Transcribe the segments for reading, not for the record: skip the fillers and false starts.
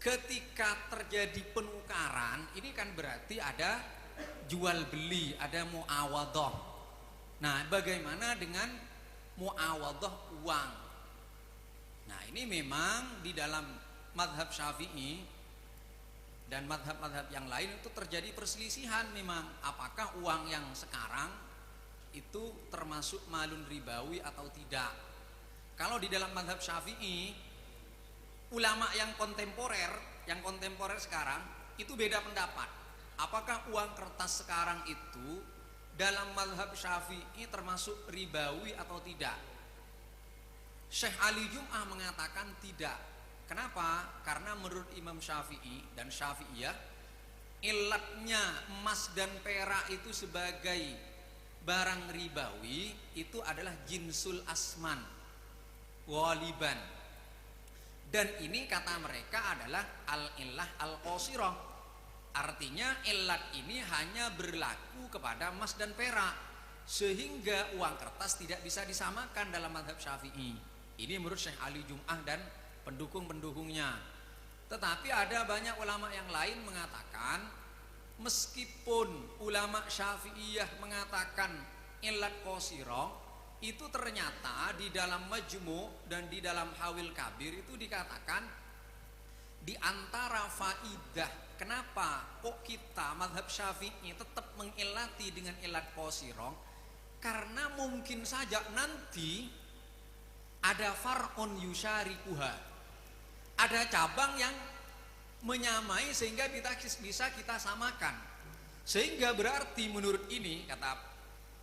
ketika terjadi penukaran ini kan berarti ada jual beli, ada muawadhah. Nah, bagaimana dengan muawadhah uang? Nah, ini memang di dalam mazhab Syafi'i dan mazhab-mazhab yang lain itu terjadi perselisihan memang, apakah uang yang sekarang itu termasuk malun ribawi atau tidak. Kalau di dalam mazhab Syafi'i, ulama yang kontemporer sekarang itu beda pendapat. Apakah uang kertas sekarang itu dalam mazhab Syafi'i termasuk ribawi atau tidak? Syekh Ali Jum'ah mengatakan tidak. Kenapa? Karena menurut Imam Syafi'i dan Syafi'iyah, ilatnya emas dan perak itu sebagai barang ribawi itu adalah jinsul asman waliban. Dan ini kata mereka adalah al-illah al-qasirah. Artinya ilat ini hanya berlaku kepada emas dan perak, sehingga uang kertas tidak bisa disamakan dalam mazhab Syafi'i. Ini menurut Syekh Ali Jum'ah dan pendukung-pendukungnya. Tetapi ada banyak ulama yang lain mengatakan, meskipun ulama Syafi'iyah mengatakan ilat qasirah, itu ternyata di dalam Majmu' dan di dalam Hawil Kabir itu dikatakan di antara faidah kenapa kok kita mazhab Syafi'i tetap mengilati dengan ilat qasirah, karena mungkin saja nanti ada far'un yusyarikuha, ada cabang yang menyamai sehingga bisa kita samakan. Sehingga berarti menurut ini, kata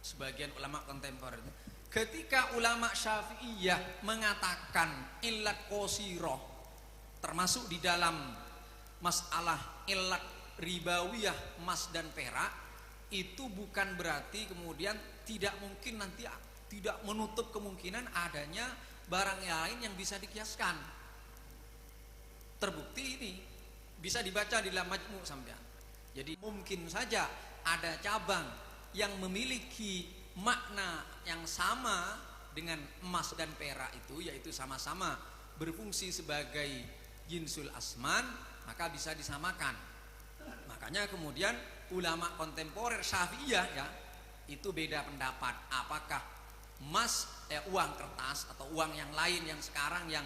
sebagian ulama kontemporer, ketika ulama Syafi'iyah mengatakan ilat qasirah termasuk di dalam masalah ilat ribawiyah emas dan perak, itu bukan berarti kemudian tidak mungkin nanti, tidak menutup kemungkinan adanya barang lain yang bisa dikiaskan. Terbukti ini bisa dibaca di dalam Majmu' sampean. Jadi mungkin saja ada cabang yang memiliki makna yang sama dengan emas dan perak itu, yaitu sama-sama berfungsi sebagai jinsul asman, maka bisa disamakan. Makanya kemudian ulama kontemporer Syafi'iyah ya itu beda pendapat, apakah emas uang kertas atau uang yang lain yang sekarang yang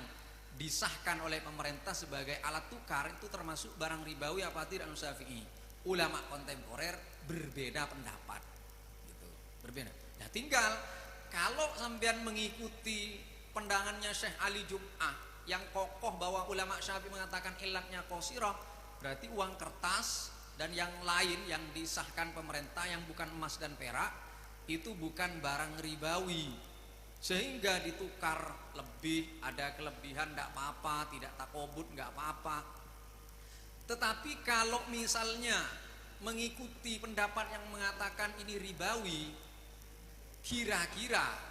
disahkan oleh pemerintah sebagai alat tukar itu termasuk barang ribawi apa tidak. Syafi'i, ulama kontemporer berbeda pendapat gitu, berbeda. Nah, tinggal kalau sampean mengikuti pandangannya Syekh Ali Jum'ah yang kokoh bahwa ulama Syafi'i mengatakan ilatnya qasirah, berarti uang kertas dan yang lain yang disahkan pemerintah yang bukan emas dan perak itu bukan barang ribawi, sehingga ditukar lebih, ada kelebihan tidak apa-apa, tidak takobut nggak apa-apa. Tetapi kalau misalnya mengikuti pendapat yang mengatakan ini ribawi, kira-kira